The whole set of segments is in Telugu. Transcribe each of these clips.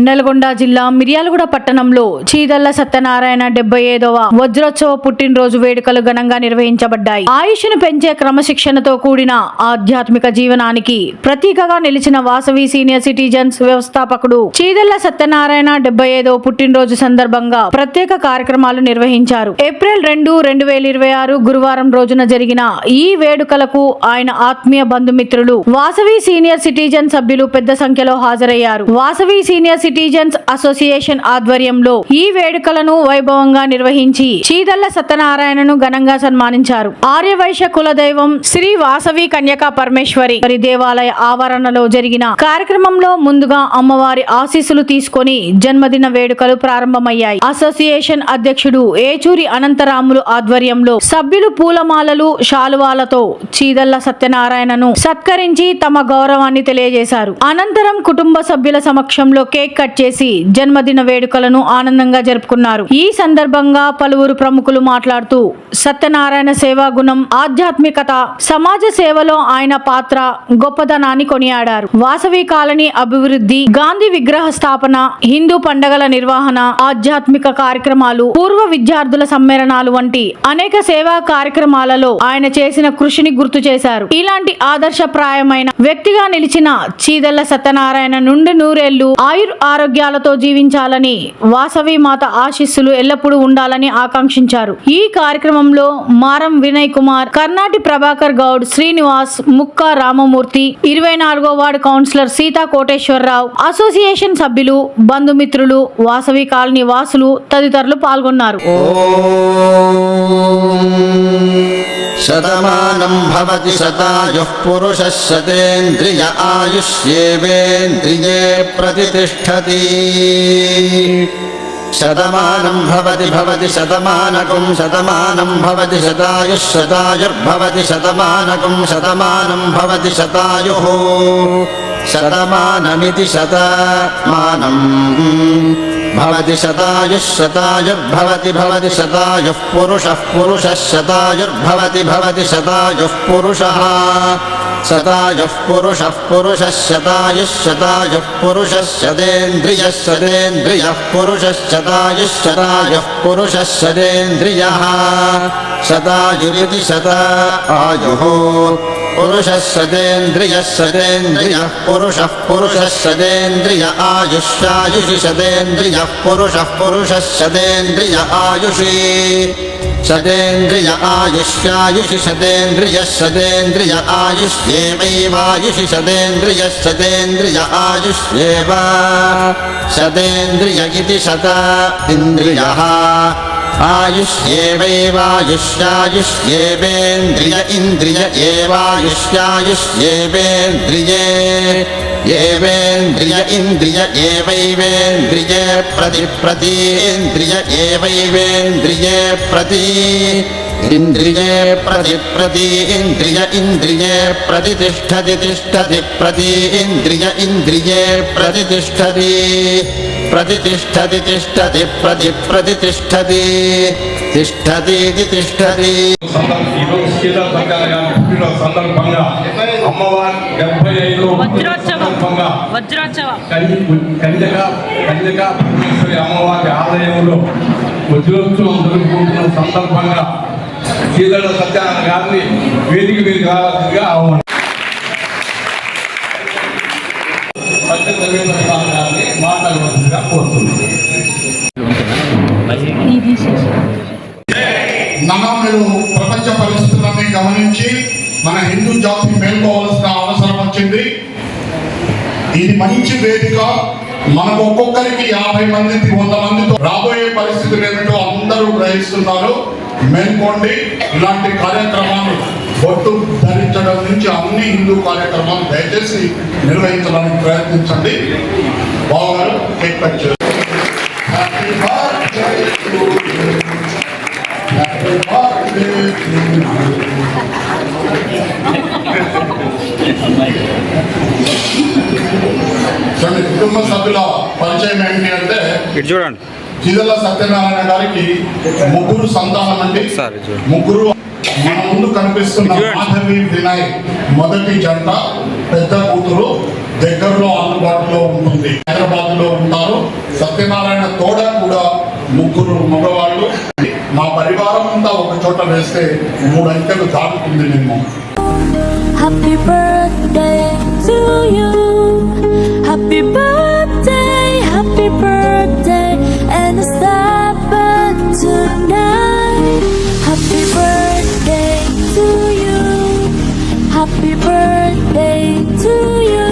నల్గొండ జిల్లా మిర్యాలగూడ పట్టణంలో చీదల్ల సత్యనారాయణ 75వ వజ్రోత్సవ పుట్టినరోజు వేడుకలు ఘనంగా నిర్వహించబడ్డాయి. ఆయుష్ను పెంచే క్రమశిక్షణతో కూడిన ఆధ్యాత్మిక జీవనానికి ప్రతీకగా నిలిచిన వాసవి సీనియర్ సిటిజన్స్ వ్యవస్థాపకుడు చీదల్ల సత్యనారాయణ 75వ పుట్టినరోజు సందర్భంగా ప్రత్యేక కార్యక్రమాలు నిర్వహించారు. ఏప్రిల్ 2, 2026 గురువారం రోజున జరిగిన ఈ వేడుకలకు ఆయన ఆత్మీయ బంధుమిత్రులు, వాసవి సీనియర్ సిటిజన్ సభ్యులు పెద్ద సంఖ్యలో హాజరయ్యారు. వాసవి సీనియర్ సిటిజన్స్ అసోసియేషన్ ఆధ్వర్యంలో ఈ వేడుకలను వైభవంగా నిర్వహించి చీదల్ల సత్యనారాయణను ఘనంగా సన్మానించారు. ఆర్యవైశ్య కులదైవం శ్రీ వాసవి కన్యకా పరమేశ్వరి దేవాలయ ఆవరణలో జరిగిన కార్యక్రమంలో ముందుగా అమ్మవారి ఆశీస్సులు తీసుకొని జన్మదిన వేడుకలు ప్రారంభమయ్యాయి. అసోసియేషన్ అధ్యక్షుడు ఏచూరి అనంతరాములు ఆధ్వర్యంలో సభ్యులు పూలమాలలు, శాలువాలతో చీదల్ల సత్యనారాయణను సత్కరించి తమ గౌరవాన్ని తెలియజేశారు. అనంతరం కుటుంబ సభ్యుల సమక్షంలో కేక్ కట్ చేసి జన్మదిన వేడుకలను ఆనందంగా జరుపుకున్నారు. ఈ సందర్భంగా పలువురు ప్రముఖులు మాట్లాడుతూ సత్యనారాయణ సేవా గుణం, ఆధ్యాత్మికత, సమాజ సేవలో ఆయన పాత్ర, గొప్పదనాన్ని కొనియాడారు. వాసవి కాలనీ అభివృద్ధి, గాంధీ విగ్రహ స్థాపన, హిందూ పండగల నిర్వహణ, ఆధ్యాత్మిక కార్యక్రమాలు, పూర్వ విద్యార్థుల సమ్మేళనాలు వంటి అనేక సేవా కార్యక్రమాలలో ఆయన చేసిన కృషిని గుర్తు చేశారు. ఇలాంటి ఆదర్శప్రాయమైన వ్యక్తిగా నిలిచిన చీదల్ల సత్యనారాయణ నుండి నూరేళ్లు ఆరోగ్యాలతో జీవించాలని, వాసవి మాత ఆశీస్సులు ఎల్లప్పుడూ ఉండాలని ఆకాంక్షించారు. ఈ కార్యక్రమంలో మారం వినయ్ కుమార్, కర్ణాటి ప్రభాకర్ గౌడ్, శ్రీనివాస్, ముక్కా రామమూర్తి, 24వ ward councillor Seetha Koteswararao, association సభ్యులు, బంధుమిత్రులు, వాసవి కాలనీ వాసులు తదితరులు పాల్గొన్నారు. శతమానం భవతి శతాయుః పురుషः శతేంద్రియ ఆయుష్యేవేంద్రియే ప్రతిష్ఠతి. శతమానం భవతి శతమానకం శతమానం భవతి శతాయుః శతాయుర్భవతి శతమానకం శతమానం భవతి శతాయుః శతమానమితి శతమానం భవతి శతాయుః శతాయుర్భవతి భవతి శతాయుః పురుషः శతాయుర్భవతి శతాయుః పురుషः శతాయుః పురుషः శతేంద్రియः పురుషः శతాయుః పురుషः శతేంద్రియः శతాయురితి శతాయుః పురుషः శతేంద్రియः పురుషः శతేంద్రియ ఆయుష్యాయుషి శతేంద్రియः పురుషः శతేంద్రియ ఆయుషి శతేంద్రియ ఆయుష్యాయుషి శతేంద్రియ ఆయుష్యేవైవాయుషి శతేంద్రియ ఆయుష్యేవ శతేంద్రియ ఇతి శత ఇంద్రియః ఆయుష్యేవైవాయుష్యాయుష్యేవేంద్రియ ఇంద్రియ ఏవాయుష్యాయుష్యేవేంద్రియే ఏవేంద్రియ ఇంద్రియ ఏవైవేంద్రియే ప్రతీంద్రియ ఏవైవేంద్రియే ప్రతి ఇంద్రియే ప్రతి ఇంద్రియే ప్రతిష్టతి ప్రతి ఇంద్రియే ప్రతిష్టతి ప్రతిష్టతి సందర్భంగా అమ్మవారి 75వ వజ్రోత్సవ కన్యకా పరమేశ్వరి అమ్మవారి ఆలయంలో వజ్రోత్సవం జరుపుకుంటున్న సందర్భంగా చీదల్ల సత్యనారాయణ గారిని వేదిక మీద రావాల్సిందిగా ఆహ్వానం. మాట్లాడవలసిందిగా కోరుతున్నాను. మీరు ప్రపంచ పరిస్థితులన్నీ గమనించి మన హిందూ జాతి మేల్కోవాల్సిన అవసరం వచ్చింది. ఇది మంచి వేదిక. మనకు ఒక్కొక్కరికి 50 మంది 100 మందితో రాబోయే పరిస్థితులు ఏమిటో అందరూ గ్రహిస్తున్నారు. మేల్కోండి. ఇలాంటి కార్యక్రమాలు బొట్టు ధరించడం నుంచి అన్ని హిందూ కార్యక్రమాలు దయచేసి నిర్వహించడానికి ప్రయత్నించండి. బావగారు కేక్ కట్ చేస్తారు. కుటుంబ సభ్యుల పరిచయం ఏంటి అంటే, చూడండి, చీదల్ల సత్యనారాయణ గారికి 3 సంతానం అండి. 3 మన ముందు కనిపిస్తున్న మాధవి వినయ్ మొదటి జంట, పెద్ద కూతురు దగ్గరలో అందుబాటులో ఉంటుంది. హైదరాబాద్ లో ఉంటారు. సత్యనారాయణ తోడ కూడా 3 మగవాళ్ళు. మా పరివారం అంతా ఒక చోట వేస్తే 3 అంకెలు దాటుతుంది మేము. Happy birthday to you. Happy birthday, and it's happened tonight. Happy birthday to you. Happy birthday to you.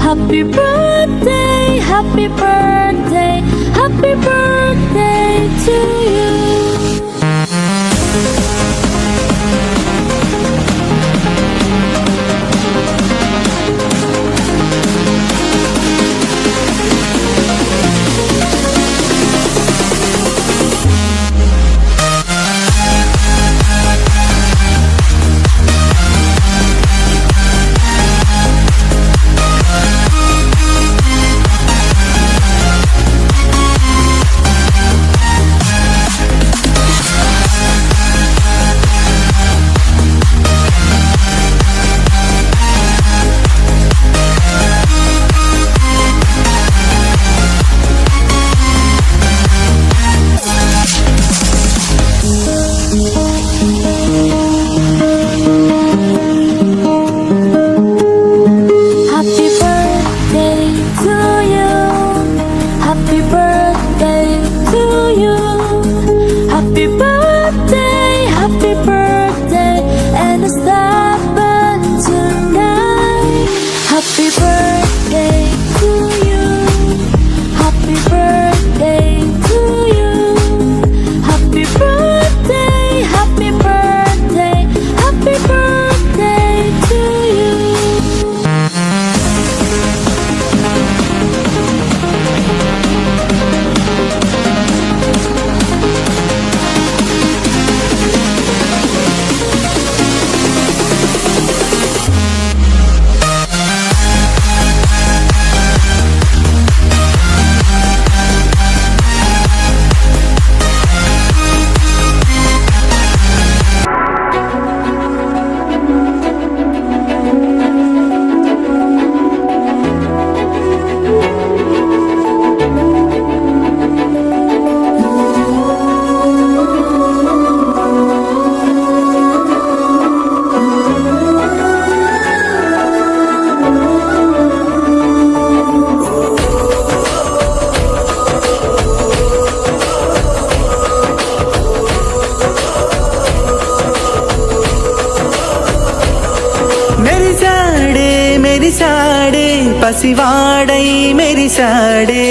Happy birthday, happy birthday, happy birthday to you. Happy birthday to you. Happy birthday to you. Happy birthday, and it's happened tonight. Happy birthday to you. Happy birthday to you. Happy birthday, happy birthday, happy birthday to you. మెరిసాడే మెరిసాడే పసివాడై మెరిసాడే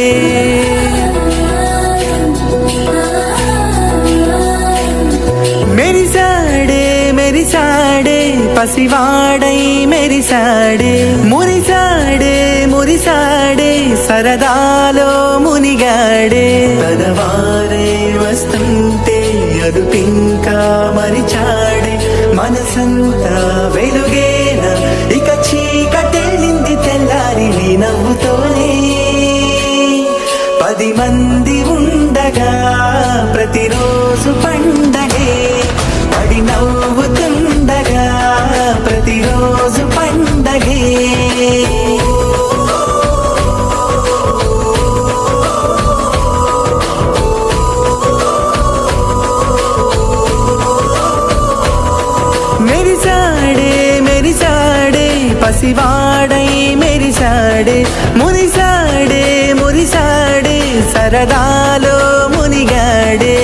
మెరిసాడే మెరిసాడే పసివాడై మెరిసాడే మురిసాడే మురిసాడే సరదాలో మునిగాడే తనవారే వస్తుంటే అదుపింకా మరిచాడే మనసంతా వెలుగేన ఇక చీకటెళ్ళింది తెల్లారి నీ నవ్వుతోనే 10 మంది ఉండగా ప్రతిరోజు పండగే పడి నవ్వుతుండగా ప్రతిరోజు పండగే మెరిసాడే మెరిసాడే పసివాడై మెరిసాడే మురిసాడే మురిసాడే సరదాలో మునిగాడే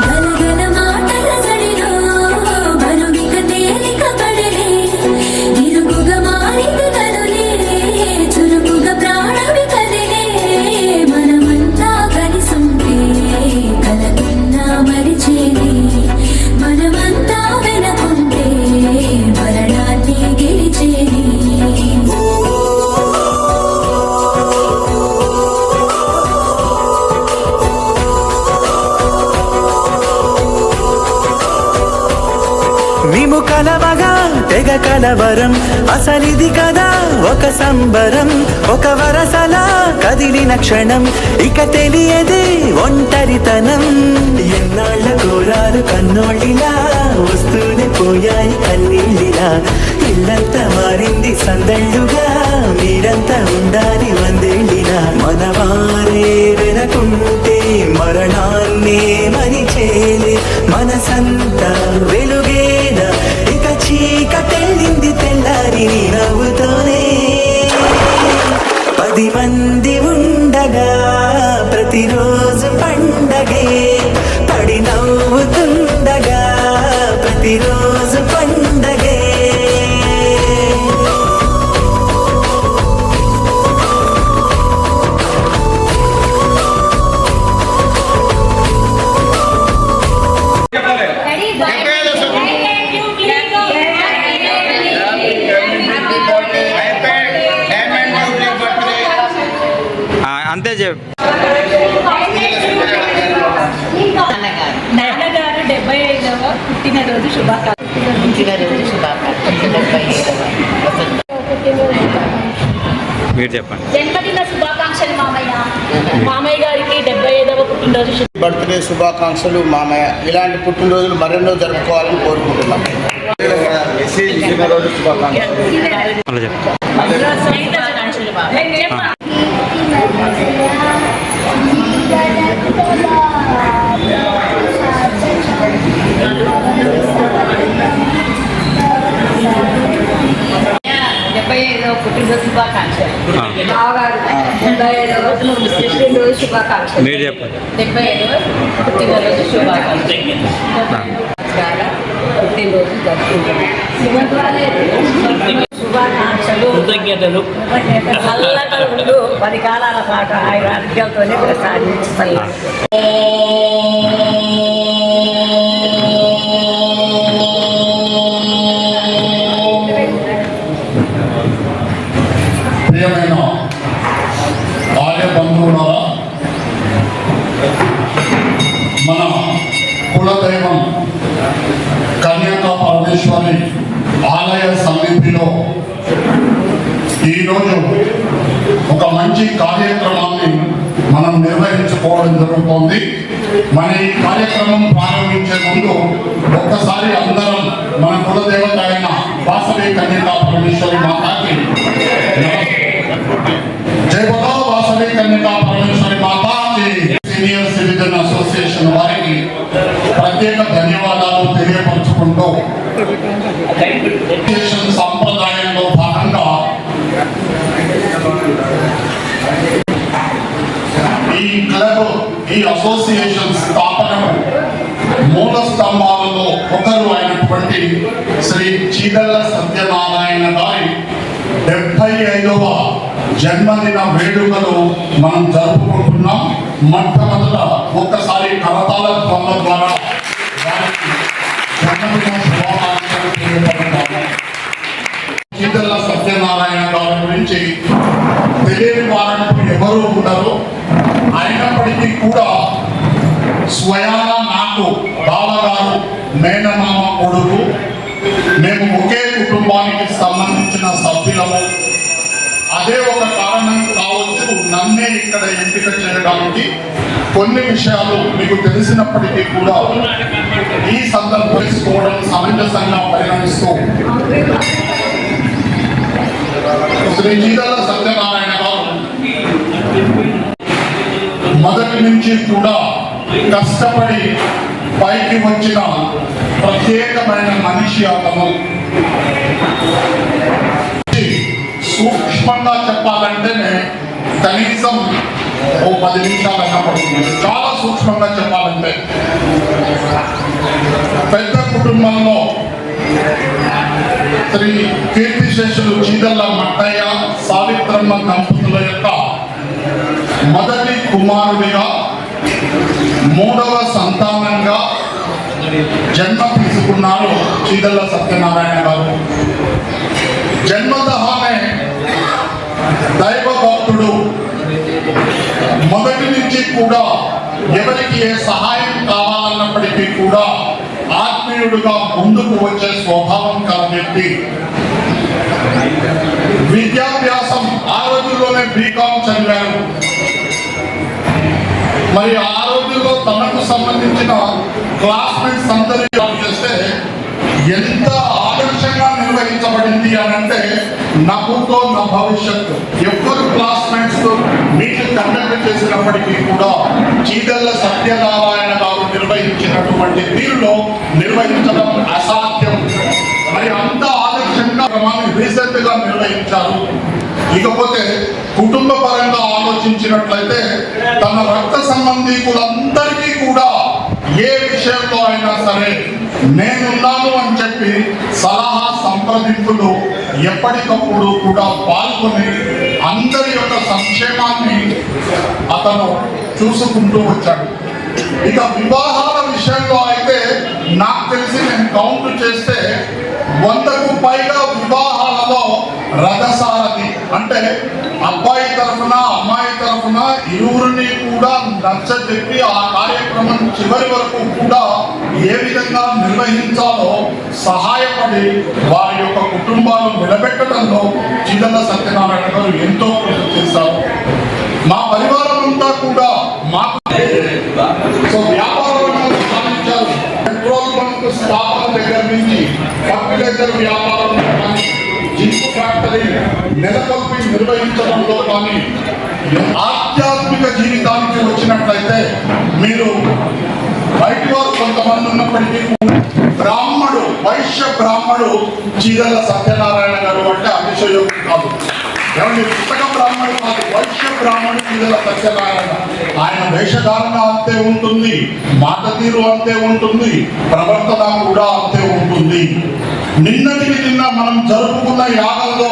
గలగల మాటల జడిలో బరువిక తేలిక పడలే ఇరుగుగ మేము కలవగా తెగ కలవరం, అసలిది కదా ఒక సంబరం, ఒక వరసలా కదిలిన క్షణం, ఇక తెలియదే ఒంటరితనం. ఎన్నాళ్ళ కోరాలు కన్నోళ్ళిలా వస్తూనే పోయాయి కన్నీళ్ళిలా, ఇల్లంతా మారింది సందళ్ళుగా, మీరంతా ఉండాలి వందేళ్ళిలా. మనవారే వెనకుంటే మరణాన్నే మరిచేలే, మనసంతా వెలుగేనా ఇక చీకటెళ్ళింది తెల్లారి నీ నవ్వుతోనే. 10 మంది ఉండగా ప్రతిరోజు పండగే, పడి నవ్వుతుండగా ప్రతిరోజు పండగే. అంతే చెప్పు. నాన్నగారు 75వ పుట్టినరోజు శుభాకాంక్షలు. మీరు చెప్పండి. జన్మదిన శుభాకాంక్షలు మామయ్య. మామయ్య గారికి 75వ పుట్టినరోజు బర్త్డే శుభాకాంక్షలు మామయ్య. ఇలాంటి పుట్టినరోజులు మరెన్నో జరుపుకోవాలని కోరుకుంటున్నాం. అలా చెప్పు. పుట్టినరోజు శుభాకాంక్షలు. పుట్టినరోజు శుభాకాంక్షలు. మీరు చెప్పండి. 75వ పుట్టినరోజు శుభాకాంక్షలు. పుట్టినరోజు జరుపుకుంటున్నాం. శుభాకాంక్షలు, కృతజ్ఞతలు. చల్లగా 10 కాలాల పాటు ఆయన ఆరోగ్యాలతోనే ప్రసాదించాలి. ప్రియమైన ఆలయ బంధువులారా, మన కులదైవం కన్యాకా పరమేశ్వరి ఆలయ సన్నిధిలో ఈరోజు ఒక మంచి కార్యక్రమాన్ని మనం నిర్వహించుకోవడం జరుగుతోంది. మన ఈ కార్యక్రమం ప్రారంభించే ముందు ఒక్కసారి అందరం మన కులదేవత అయిన వాసవి కన్యకా పరమేశ్వరి మాతాకి జై బోలో వాసవి కన్యకా పరమేశ్వరి మాతాకి. సీనియర్ సిటిజన్ అసోసియేషన్ వారికి ప్రత్యేక ధన్యవాదాలు తెలియపరుచుకుంటూ సంప్రదాయంలో భాగంగా ఈ క్లబ్, ఈ అసోసియేషన్ స్థాపనకు మూల స్తంభాలలో ఒకరు అయినటువంటి శ్రీ చీదల్ల సత్యనారాయణ గారి 75వ జన్మదిన వేడుకలు మనం జరుపుకుంటున్నాం. మొట్టమొదట ఒక్కసారి కరతాళ ధ్వనుల ద్వారా వారికి జన్మదిన శుభాకాంక్షలు తెలియపడుతున్నాము. చీదల్ల సత్యనారాయణ గారి గురించి తెలియని వారంటూ ఎవరు ఉండరు. అయినప్పటికీ కూడా స్వయాన నాకు బావగారు మేనమామ కొడుకు, మేము ఒకే కుటుంబానికి సంబంధించిన సభ్యులము. అదే ఒక కారణం కావచ్చు నన్నే ఇక్కడ ఎంపిక చేయడానికి. కొన్ని విషయాలు మీకు తెలిసినప్పటికీ కూడా ఈ సందర్భం తెలుసుకోవడం సమంజసంగా పరిగణిస్తూ శ్రీ చీదల్ల సత్యనారాయణ గారు మొదటి నుంచి కూడా కష్టపడి పైకి వచ్చిన ప్రత్యేకమైన మనిషి అతను. సూక్ష్మంగా చెప్పాలంటే కనీసం ఓ 10 నిమిషాలైనా పడుతుంది. చాలా సూక్ష్మంగా చెప్పాలంటే పెద్ద కుటుంబంలో శ్రీ కీర్తిశేషులు చీదల్ల మట్టయ్య సావిత్రమ్మ దంపతుల యొక్క మొదటి కుమారుడిగా, 3వ సంతానంగా జన్మ తీసుకున్నారు చీదల్ల సత్యనారాయణ గారు. జన్మతహానే దైవ భక్తుడు. మొదటి నుంచి కూడా ఎవరికి ఏ సహాయం కావాలన్నప్పటికీ కూడా ఆత్మీయుడుగా ముందుకు వచ్చే స్వభావం కల వ్యక్తి. విద్యాభ్యాసం ఆ రోజుల్లోనే బీకామ్ చదివారు. మరి ఆ రోజుల్లో తనకు సంబంధించిన క్లాస్మేట్స్ అందరికీ చేస్తే ఎంత ఆదర్శంగా నిర్వహించబడింది అని అంటే నవ్వుతో నా భవిష్యత్తు. ఎవరు క్లాస్మేట్స్ మీకు కండక్ట్ చేసినప్పటికీ కూడా చీదల్ల సత్యనారాయణ గారు నిర్వహించినటువంటి తీరులో నిర్వహించడం అసాధ్యం. మరి అంత ఆదర్శంగా రీసెంట్ గా నిర్వహించారు. ఇకపోతే కుటుంబ పరంగా ఆలోచించినట్లయితే తన రక్త సంబంధీకులందరికీ కూడా ఏ విషయంలో అయినా సరే నేనున్నాను అని చెప్పి సలహా సంప్రదింపులు ఎప్పటికప్పుడు కూడా పాల్గొని అందరి యొక్క సంక్షేమాన్ని అతను చూసుకుంటూ వచ్చాడు. ఇక వివాహాల విషయంలో అయితే నాకు తెలిసి నేను కౌంట్ చేస్తే 100కు పైగా వివాహాలలో రథసారథి అంటే అబ్బాయి తరఫున అమ్మాయి తరఫున ఇరువురిని కూడా నచ్చజెప్పి ఆ కార్యక్రమం చివరి వరకు కూడా ఏ విధంగా నిర్వహించాలో సహాయపడి వారి యొక్క కుటుంబాలు నిలబెట్టడంలో చీదల్ల సత్యనారాయణ గారు ఎంతో కృషి చేశారు. మా పరివారం అంతా కూడా మాకు వ్యాపార రంగంలో సాధించారు. పెట్రోల్ బంక్ స్థాపన దగ్గర నుంచి ఫర్టిలైజర్ వ్యాపారం కానీ జింకు ఫ్యాక్టరీ నెలకొల్పి నిర్వహించడంలో కానీ ఆధ్యాత్మిక జీవితానికి వచ్చినట్లయితే మీరు బయట వారు కొంతమంది ఉన్నప్పటికీ బ్రాహ్మడు వైశ్య బ్రాహ్మడు చీదల్ల సత్యనారాయణ గారు అంటే అతిశయోక్తి కాదు. ఎవరి పుస్తక బ్రాహ్మణుడు కాదు, వైశ్య బ్రాహ్మణుడు చీదల్ల సత్యనారాయణ. ఆయన వేషధారణ అంతే ఉంటుంది, మాట తీరు అంతే ఉంటుంది, ప్రవర్తన కూడా అంతే ఉంటుంది. నిన్నటికి నిన్న మనం జరుపుకున్న యాగంలో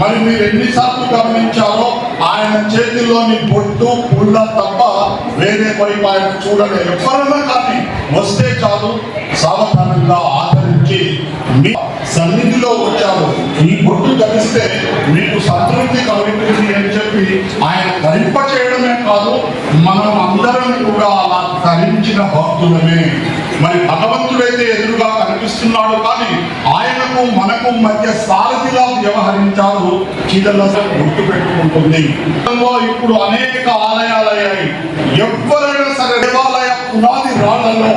మరి మీరు ఎన్నిసార్లు గమనించారో ఆయన చేతిలోని బొట్టు పుల్ల తప్ప వేరే వైపు ఆయన చూడలేదు. ఎవరైనా కానీ వస్తే చాలు సావధానంగా ఆదరించి మీ సన్నిధిలో వచ్చారు, ఈ బొట్టు ధరిస్తే మీకు సంతృప్తి కలుగుతుంది అని చెప్పి ఆయన ధరింప చేయడమే కాదు మనం అందరం కూడా అలా ధరించిన భక్తులమే. మరి భగవంతుడైతే ఎదురుగా కనిపిస్తున్నాడు కానీ ఆయనకు మనకు మధ్య సారథిలా వ్యవహరించారు. చీదల్ల గుర్తు పెట్టుకుంటుంది. ఇప్పుడు అనేక ఆలయాలయ్యాయి. ఎవరైనా సరే దేవాలయ పునాది రాళ్లలో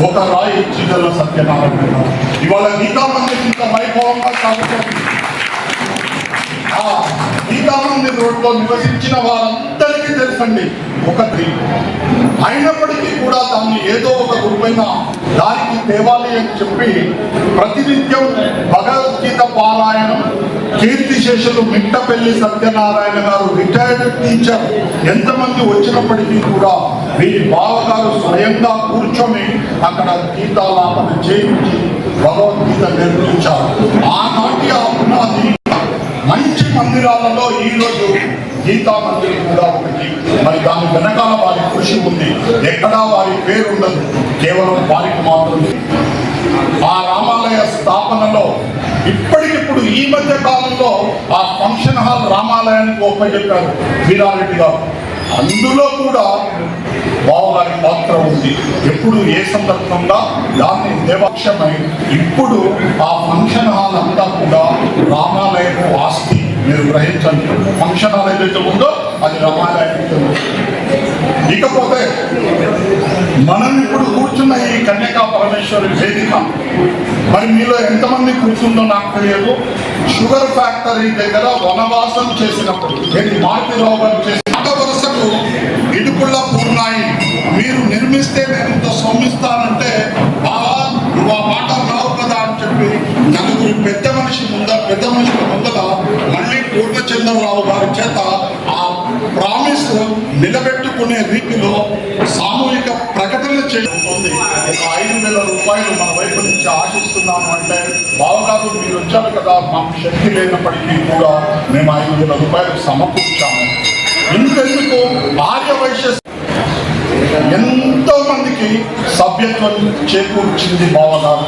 ఒక రాయి చీదల్ల సత్యనారాయణ. ఇవాళ గీతా మందిర్ ఇంత వైభవంగా సాగుతుంది. గీతా మందిర్ రోడ్లో నివసించిన వారందరికీ తెలుసండి ఒకటి. అయినప్పటికీ కూడా దాన్ని ఏదో ఒక రూపైన దానికి తేవాలి అని చెప్పి ప్రతినిత్యం భగవద్గీత పారాయణం కీర్తిశేషులు మిట్టపల్లి సత్యనారాయణ గారు రిటైర్డ్ టీచర్ ఎంతమంది వచ్చినప్పటికీ కూడా వీరి బావగారు స్వయంగా కూర్చొని అక్కడ గీతాలాపన చేయించి భగవద్గీత నేర్పించారు. ఆనాటి ఆ పునాది మంచి మందిరాలలో ఈరోజు గీతా మందిరం కూడా ఒకటి. మరి దాని వెనకాల వారి కృషి ఉంది. ఎక్కడా వారి పేరు ఉండదు, కేవలం వారికి మాత్రమే. ఆ రామాలయ స్థాపనలో ఇప్పటికిప్పుడు ఈ మధ్య కాలంలో ఆ ఫంక్షన్ హాల్ రామాలయానికి ఒప్పచెప్పారు వీరారెడ్డి గారు. అందులో కూడా బావగారి పాత్ర ఉంది. ఎప్పుడు ఏ సందర్భంగా దాన్ని దేవాక్షమై ఇప్పుడు ఆ ఫంక్షన్ హాల్ అంతా కూడా రామాలయపు ఆస్తి. మీరు గ్రహించండి, ఫంక్షన్ హాల్ ఏదైతే ఉందో అది రామాలయానికి. ఇకపోతే మనం ఇప్పుడు కూర్చున్న ఈ కన్యకా పరమేశ్వరి వేదిక మరి మీలో ఎంతమంది కూర్చుందో నాకు తెలియదు. షుగర్ ఫ్యాక్టరీ దగ్గర వనవాసం చేసినప్పుడు మారుతిరావు గారు చేసిన వరుసకు ఇటుకుళ్ళ పూర్ణాయి మీరు నిర్మిస్తే నేను ఇంత సొమ్మిస్తానంటే బాగా నువ్వు ఆ మాట రావు కదా అని చెప్పి నలుగురు పెద్ద మనుషుల ముందర మళ్ళీ పూర్ణచంద్రరావు గారి చేత ఆ ప్రామిస్ నిలబెట్టుకునే రీతిలో సామూహిక ప్రకటన చేస్తుంది. ఒక 5,000 రూపాయలు మన వైపు నుంచి ఆశిస్తున్నాము అంటే బావగారు మీరు వచ్చారు కదా, మాకు శక్తి లేనప్పటికీ కూడా మేము 5,000 రూపాయలు సమకూర్చాము. ఇంకెందుకు ఆర్య వైశ్య ఎంతో మందికి సభ్యత్వం చేకూర్చింది బావగారు.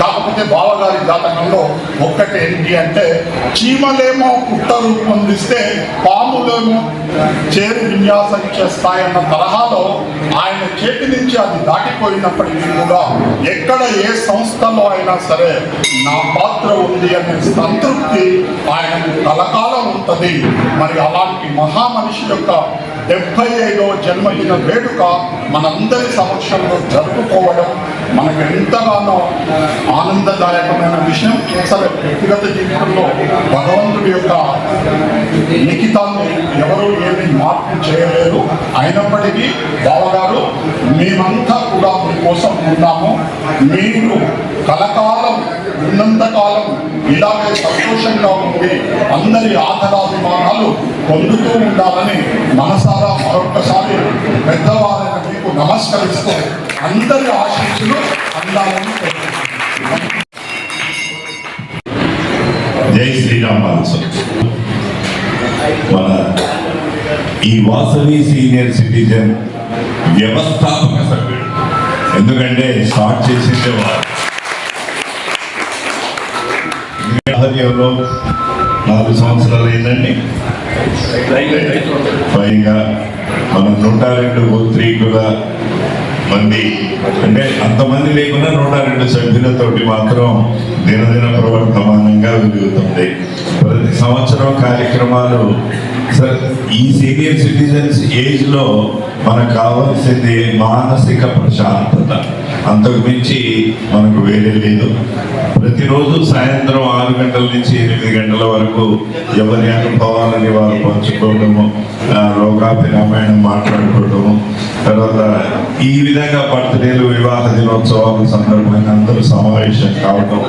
కాకపోతే బావగారి జాతకంలో ఒక్కటి ఏంటి అంటే, చీమలేమో పుట్ట రూపొందిస్తే పాములేమో చేరు విన్యాసం చేస్తాయన్న తరహాలో ఆయన చేతి నుంచి అది దాటిపోయినప్పటికీ కూడా ఎక్కడ ఏ సంస్థలో అయినా సరే నా పాత్ర ఉంది అనే సంతృప్తి ఆయనకు కలకాలం ఉంటుంది. మరి అలాంటి మహామనిషి యొక్క 75వ జన్మదిన వేడుక మనందరి సమక్షంలో జరుపుకోవడం మనకు ఎంతగానో ఆనందదాయకమైన విషయం. అసలు వ్యక్తిగత జీవితంలో భగవంతుడి యొక్క లిఖితాన్ని ఎవరు ఏమీ మార్పు చేయలేరు. అయినప్పటికీ బావగారు, మేమంతా కూడా మీకోసం ఉన్నాము. మీరు కలకాలం ఉన్నంతకాలం ఇలాగే సంతోషంగా ఉండి అందరి ఆదరాభిమానాలు పొందుతూ ఉండాలని మనసారా మరొక్కసారి పెద్దవారైన మీకు నమస్కరిస్తూ అందరి ఆశీస్సులు అందాలని కోరుకుంటున్నాను. జై శ్రీరామ్. మన ఈ వాసవి సీనియర్ సిటిజన్ వ్యవస్థాపక సభ్యుడు, ఎందుకంటే స్టార్ట్ చేసిందే వారు. 4 సంవత్సరాలు అయిందండి. పైగా మన 102 గోత్రీకుల మంది, అంటే అంతమంది లేకుండా 102 సభ్యులతోటి మాత్రం దినదిన ప్రవర్తమానంగా వెలుగుతుంది. ప్రతి సంవత్సరం కార్యక్రమాలు. ఈ సీనియర్ సిటిజన్స్ ఏజ్ లో మనకు కావాల్సింది మానసిక ప్రశాంతత, అంతకు మించి మనకు వేరే లేదు. ప్రతిరోజు సాయంత్రం 6 గంటల నుంచి 8 గంటల వరకు ఎవరి అనుభవాలని వారు పంచుకోవడము, లోకాభిరామాయణం మాట్లాడుకోవడము, తర్వాత ఈ విధంగా బర్త్డేలు, వివాహ దినోత్సవాల సందర్భంగా అందరూ సమావేశం కావడం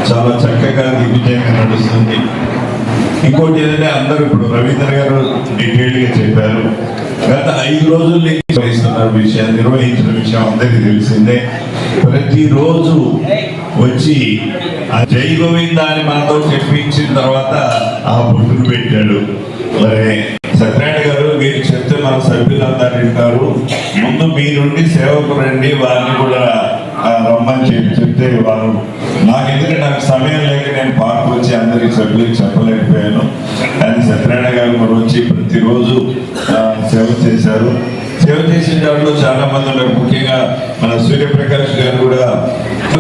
చాలా చక్కగా దిగ్విజయంగా నడుస్తుంది. ఇంకోటి ఏంటంటే, అందరూ ఇప్పుడు రవీంద్ర గారు డీటెయిల్గా చెప్పారు. గత 5 రోజులు నిర్వహించిన విషయం అందరికీ తెలిసిందే. ప్రతిరోజు వచ్చి ఆ జై గోవింద అని మనతో చెప్పించిన తర్వాత ఆ బొట్టును పెట్టాడు. మరి సత్యనారాయణ గారు, మీరు చెప్తే మన సభ్యులందరూ వింటారు, ముందు మీ నుండి సేవకు రండి, వారిని కూడా రమ్మని చెప్తే వారు నాకు సమయం లేక నేను పార్క్ వచ్చి అందరికి సభ్యులకు చెప్పలేకపోయాను. కానీ సత్యనారాయణ గారు మరి వచ్చి ప్రతిరోజు సేవ చేశారు. సేవ చేసిన దాంట్లో చాలా మంది ఉన్నారు. ముఖ్యంగా మన సూర్యప్రకాష్ గారు కూడా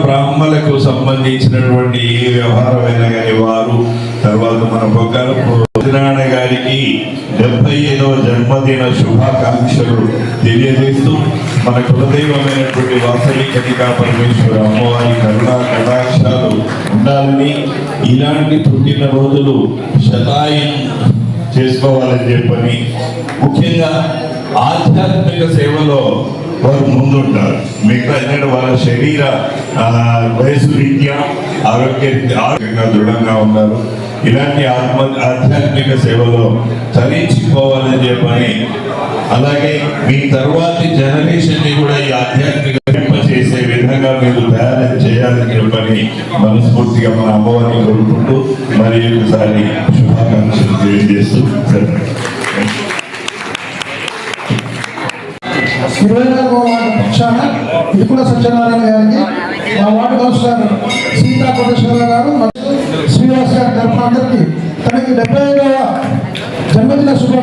బ్రాహ్మణులకు సంబంధించినటువంటి ఏ వ్యవహారమైనా కానీ వారు, తర్వాత మన పొగారు సత్యనారాయణ గారికి 75వ జన్మదిన శుభాకాంక్షలు తెలియజేస్తూ, మన కులదైవమైనటువంటి వాసవి కన్యకా పరమేశ్వర అమ్మవారి కరుణా కటాక్షాలు ఉండాలని, ఇలాంటి పుట్టినరోజులు శతాయం చేసుకోవాలని చెప్పని, ముఖ్యంగా ఆధ్యాత్మిక సేవలో వారు ముందుంటారు. మిగతా ఎందుకంటే వాళ్ళ శరీర వయసు రీత్యా ఆరోగ్యంగా దృఢంగా ఉన్నారు. ఇలాంటి ఆధ్యాత్మిక సేవలో తరించిపోవాలని చెప్పని, అలాగే మీ తర్వాతి జనరేషన్ ని కూడా ఈ ఆధ్యాత్మిక చేసే విధంగా మీరు తయారు చేయాలని చెప్పని మనస్ఫూర్తిగా మన అమ్మవారిని కోరుకుంటూ మరి ఒకసారి శుభాకాంక్షలు తెలియజేస్తూ 24వ వార్డు పక్షాన ఇటుకుల సత్యనారాయణ గారికి, మా వార్డు కౌన్సిలర్ సీతా కోటేశ్వర గారు మరియు శ్రీనివాస్ గారి తరఫున అందరికీ తనకి 75వ జన్మదిన శుభ.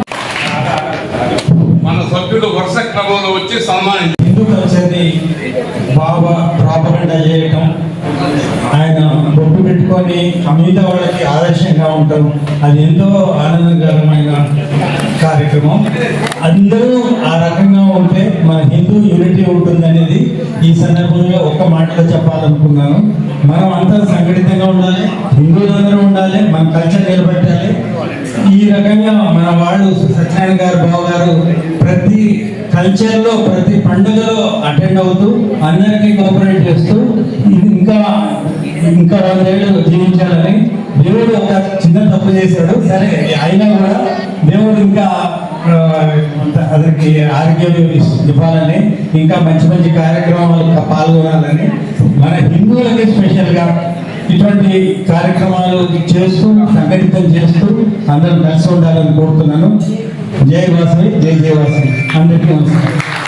మన సభ్యులు వరుస క్రమంలో వచ్చి సన్మానించారు. హిందూ కల్చర్ని బాగా ప్రాపగండా చేయటం, ఆయన బొట్టు పెట్టుకొని మిగతా వాళ్ళకి ఆదర్శంగా ఉంటాం, అది ఎంతో ఆనందకరమైన కార్యక్రమం. అందరూ ఆ రకంగా ఉంటే మన హిందూ యూనిటీ ఉంటుందనేది ఈ సందర్భంగా ఒక్క మాటలో చెప్పాలనుకున్నాను. మనం అంతా సంఘటితంగా ఉండాలి, హిందువులందరూ ఉండాలి, మన కల్చర్ నిలబెట్టాలి. ఈ రకంగా మన వాళ్ళు సత్యనారాయణ గారు, బావ గారు ప్రతి కల్చర్లో ప్రతి పండుగలో అటెండ్ అవుతూ అందరికీ కోఆపరేట్ చేస్తూ ఇంకా 100 ఏళ్ళు జీవించాలని. దేవుడు ఒక చిన్న తప్పు చేశాడు, సరే అయినా కూడా దేవుడు ఇంకా అతనికి ఆరోగ్యం ఇవ్వాలని, ఇంకా మంచి మంచి కార్యక్రమాలు పాల్గొనాలని, మన హిందువులకి స్పెషల్గా ఇటువంటి కార్యక్రమాలు చేస్తూ సంఘటితం చేస్తూ అందరం కలిసి ఉండాలని కోరుతున్నాను. జై వాసవి జై జై వాసవి అందరికీ నమస్కారం.